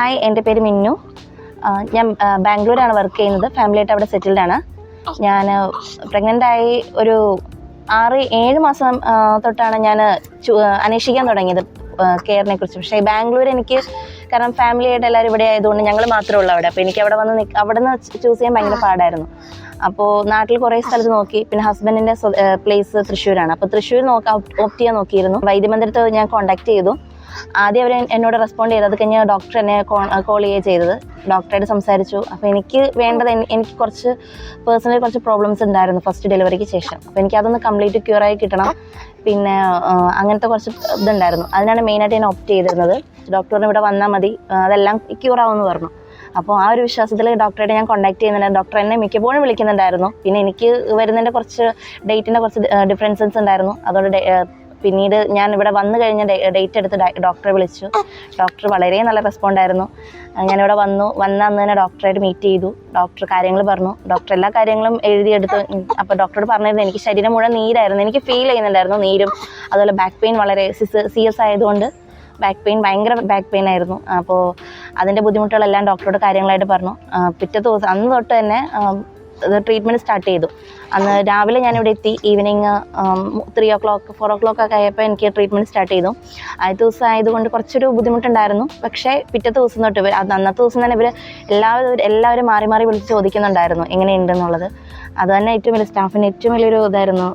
Hi, എൻ്റെ പേര് മിന്നു. ഞാൻ ബാംഗ്ലൂരാണ് വർക്ക് ചെയ്യുന്നത്. ഫാമിലിയായിട്ട് അവിടെ സെറ്റിൽഡാണ്. ഞാൻ പ്രഗ്നൻ്റ് ആയി ഒരു 6-7 മാസം തൊട്ടാണ് ഞാൻ അന്വേഷിക്കാൻ തുടങ്ങിയത് കെയറിനെ കുറിച്ച്. പക്ഷേ ബാംഗ്ലൂർ എനിക്ക് കാരണം ഫാമിലിയായിട്ട് എല്ലാവരും ഇവിടെ ആയതുകൊണ്ട് ഞങ്ങൾ മാത്രമേ ഉള്ളൂ അവിടെ. അപ്പോൾ എനിക്ക് അവിടെ വന്ന് അവിടെ നിന്ന് ചൂസ് ചെയ്യാൻ ഭയങ്കര പാടായിരുന്നു. അപ്പോൾ നാട്ടിൽ കുറേ സ്ഥലത്ത് നോക്കി. പിന്നെ ഹസ്ബൻഡിൻ്റെ പ്ലേസ് തൃശ്ശൂരാണ്. അപ്പോൾ തൃശ്ശൂർ ഓപ്റ്റ് ചെയ്യാൻ നോക്കിയിരുന്നു. വൈദ്യമന്ദിരത്ത് ഞാൻ കോൺടാക്ട് ചെയ്തു. ആദ്യം അവർ എന്നോട് റെസ്പോണ്ട് ചെയ്തു. അത് കഴിഞ്ഞ് ഡോക്ടർ എന്നെ കോൾ ചെയ്യുകയാണ് ചെയ്തത്. ഡോക്ടറായിട്ട് സംസാരിച്ചു. അപ്പോൾ എനിക്ക് വേണ്ടത് എനിക്ക് പേഴ്സണലി കുറച്ച് പ്രോബ്ലംസ് ഉണ്ടായിരുന്നു ഫസ്റ്റ് ഡെലിവറിക്ക് ശേഷം. അപ്പോൾ എനിക്ക് അതൊന്ന് കംപ്ലീറ്റ് ക്യൂറായി കിട്ടണം. പിന്നെ അങ്ങനത്തെ കുറച്ച് ഇതുണ്ടായിരുന്നു. അതിനാണ് മെയിനായിട്ട് ഞാൻ ഓപ്റ്റ് ചെയ്തിരുന്നത്. ഡോക്ടറിന് ഇവിടെ വന്നാൽ മതി, അതെല്ലാം ക്യൂറാവുമെന്ന് പറഞ്ഞു. അപ്പോൾ ആ ഒരു വിശ്വാസത്തിൽ ഡോക്ടറായിട്ട് ഞാൻ കോൺടാക്ട് ചെയ്യുന്നുണ്ട്. ഡോക്ടർ എന്നെ മിക്കപ്പോഴും വിളിക്കുന്നുണ്ടായിരുന്നു. പിന്നെ എനിക്ക് വരുന്നതിൻ്റെ കുറച്ച് ഡേറ്റിൻ്റെ കുറച്ച് ഡിഫറൻസസ് ഉണ്ടായിരുന്നു. അതുകൊണ്ട് പിന്നീട് ഞാൻ ഇവിടെ വന്നു കഴിഞ്ഞ ഡേറ്റ് എടുത്ത് ഡോക്ടറെ വിളിച്ചു. ഡോക്ടർ വളരെ നല്ല റെസ്പോണ്ടായിരുന്നു. ഞാനിവിടെ വന്ന അന്ന് തന്നെ ഡോക്ടറായിട്ട് മീറ്റ് ചെയ്തു. ഡോക്ടർ കാര്യങ്ങൾ പറഞ്ഞു. ഡോക്ടർ എല്ലാ കാര്യങ്ങളും എഴുതിയെടുത്ത്. അപ്പോൾ ഡോക്ടറോട് പറഞ്ഞിരുന്നു എനിക്ക് ശരീരം മുഴുവൻ നീരായിരുന്നു. എനിക്ക് ഫീൽ ചെയ്യുന്നുണ്ടായിരുന്നു നീരും. അതുപോലെ ബാക്ക് പെയിൻ വളരെ CS ആയതുകൊണ്ട് ഭയങ്കര ബാക്ക് പെയിൻ ആയിരുന്നു. അപ്പോൾ അതിൻ്റെ ബുദ്ധിമുട്ടുകളെല്ലാം ഡോക്ടറോട് കാര്യങ്ങളായിട്ട് പറഞ്ഞു. പിറ്റേ ദിവസം അന്ന് തൊട്ട് തന്നെ ട്രീറ്റ്മെൻറ്റ് സ്റ്റാർട്ട് ചെയ്തു. അന്ന് രാവിലെ ഞാനിവിടെ എത്തി. ഈവനിങ് 3 o'clock 4 o'clock ഒക്കെ ആയപ്പോൾ എനിക്ക് ട്രീറ്റ്മെൻറ്റ് സ്റ്റാർട്ട് ചെയ്തു. ആദ്യ ദിവസം ആയതുകൊണ്ട് കുറച്ചൊരു ബുദ്ധിമുട്ടുണ്ടായിരുന്നു. പക്ഷേ പിറ്റേ ദിവസം തൊട്ട് അന്നത്തെ ദിവസം തന്നെ എല്ലാവരും മാറി മാറി വിളിച്ച് ചോദിക്കുന്നുണ്ടായിരുന്നു എങ്ങനെയുണ്ടെന്നുള്ളത്. അത് തന്നെ ഏറ്റവും വലിയ സ്റ്റാഫിന് ഏറ്റവും വലിയൊരു ഇതായിരുന്നു.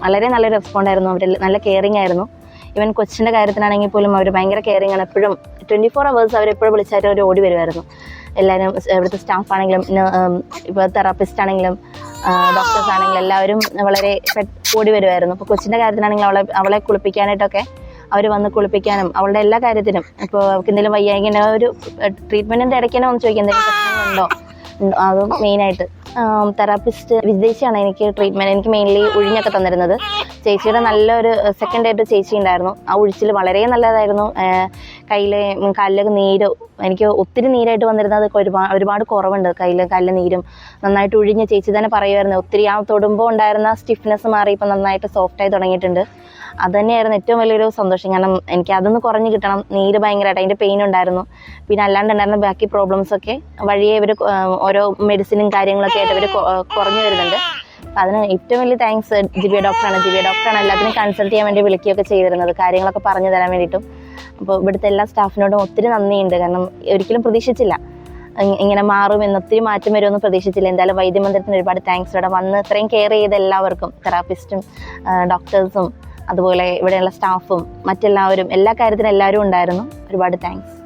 വളരെ നല്ലൊരു റെസ്പോണ്ടായിരുന്നു. അവർ നല്ല കെയറിങ് ആയിരുന്നു. ഈവൻ കൊച്ചിൻ്റെ കാര്യത്തിനാണെങ്കിൽ പോലും അവർ ഭയങ്കര കെയറിങ് ആണ്. എപ്പോഴും 24 hours അവരെപ്പോഴും വിളിച്ചായിട്ട് അവർ ഓടി വരുമായിരുന്നു. എല്ലാവരും ഇവിടുത്തെ സ്റ്റാഫ് ആണെങ്കിലും ഇപ്പോൾ തെറാപ്പിസ്റ്റ് ആണെങ്കിലും ഡോക്ടേഴ്സ് ആണെങ്കിലും എല്ലാവരും വളരെ ഓടി വരുമായിരുന്നു. ഇപ്പോൾ കൊച്ചിൻ്റെ കാര്യത്തിനാണെങ്കിലും അവളെ കുളിപ്പിക്കാനായിട്ടൊക്കെ അവർ വന്ന് കുളിപ്പിക്കാനും അവളുടെ എല്ലാ കാര്യത്തിനും. ഇപ്പോൾ അവൾക്ക് എന്തെങ്കിലും വയ്യായിങ്ങനെ ഒരു ട്രീറ്റ്മെൻറ്റിൻ്റെ ഇടയ്ക്ക് തന്നെ ഒന്ന് ചോദിക്കുക എന്തെങ്കിലും പ്രശ്നങ്ങളുണ്ടോ. അതും മെയിനായിട്ട് തെറാപ്പിസ്റ്റ് വിദേശിയാണ് എനിക്ക് ട്രീറ്റ്മെൻറ്റ്. എനിക്ക് മെയിൻലി ഉഴിഞ്ഞൊക്കെ തന്നിരുന്നത്. ചേച്ചിയുടെ നല്ലൊരു സെക്കൻഡായിട്ട് ചേച്ചി ഉണ്ടായിരുന്നു. ആ ഉഴിച്ചിൽ വളരെ നല്ലതായിരുന്നു. കാലിലൊക്കെ നീര് എനിക്ക് ഒത്തിരി നീരായിട്ട് വന്നിരുന്നത് ഒരുപാട് കുറവുണ്ട്. കാലിലെ നീരും നന്നായിട്ട് ഉഴിഞ്ഞ് ചേച്ചി തന്നെ പറയുമായിരുന്നു. ഒത്തിരി ആ തൊടുമ്പോൾ ഉണ്ടായിരുന്ന സ്റ്റിഫ്നെസ് മാറി ഇപ്പം നന്നായിട്ട് സോഫ്റ്റായി തുടങ്ങിയിട്ടുണ്ട്. അത് തന്നെയായിരുന്നു ഏറ്റവും വലിയൊരു സന്തോഷം. കാരണം എനിക്ക് അതൊന്ന് കുറഞ്ഞ് കിട്ടണം. നീര് ഭയങ്കരമായിട്ട് അതിൻ്റെ പെയിൻ ഉണ്ടായിരുന്നു. പിന്നെ അല്ലാണ്ടുണ്ടായിരുന്ന ബാക്കി പ്രോബ്ലംസൊക്കെ വഴിയെ ഇവർ ഓരോ മെഡിസിനും കാര്യങ്ങളൊക്കെ ആയിട്ട് ഇവർ കുറഞ്ഞു വരുന്നുണ്ട്. അതിന് ഏറ്റവും വലിയ താങ്ക്സ് ദിവ്യ ഡോക്ടറാണ് എല്ലാത്തിനും കൺസൾട്ട് ചെയ്യാൻ വേണ്ടി വിളിക്കുകയൊക്കെ ചെയ്തിരുന്നത്, കാര്യങ്ങളൊക്കെ പറഞ്ഞു തരാൻ വേണ്ടിയിട്ടും. അപ്പോൾ ഇവിടുത്തെ എല്ലാ സ്റ്റാഫിനോടും ഒത്തിരി നന്ദിയുണ്ട്. കാരണം ഒരിക്കലും പ്രതീക്ഷിച്ചില്ല ഇങ്ങനെ മാറുമെന്ന്, ഒത്തിരി മാറ്റം വരുമെന്ന് പ്രതീക്ഷിച്ചില്ല. എന്തായാലും വൈദ്യമന്ദിരത്തിന് ഒരുപാട് താങ്ക്സ്. ഇവിടെ വന്ന് ഇത്രയും കെയർ ചെയ്ത എല്ലാവർക്കും, തെറാപ്പിസ്റ്റും ഡോക്ടേഴ്സും അതുപോലെ ഇവിടെയുള്ള സ്റ്റാഫും മറ്റെല്ലാവരും എല്ലാ കാര്യത്തിനും എല്ലാവരും ഉണ്ടായിരുന്നു. ഒരുപാട് താങ്ക്സ്.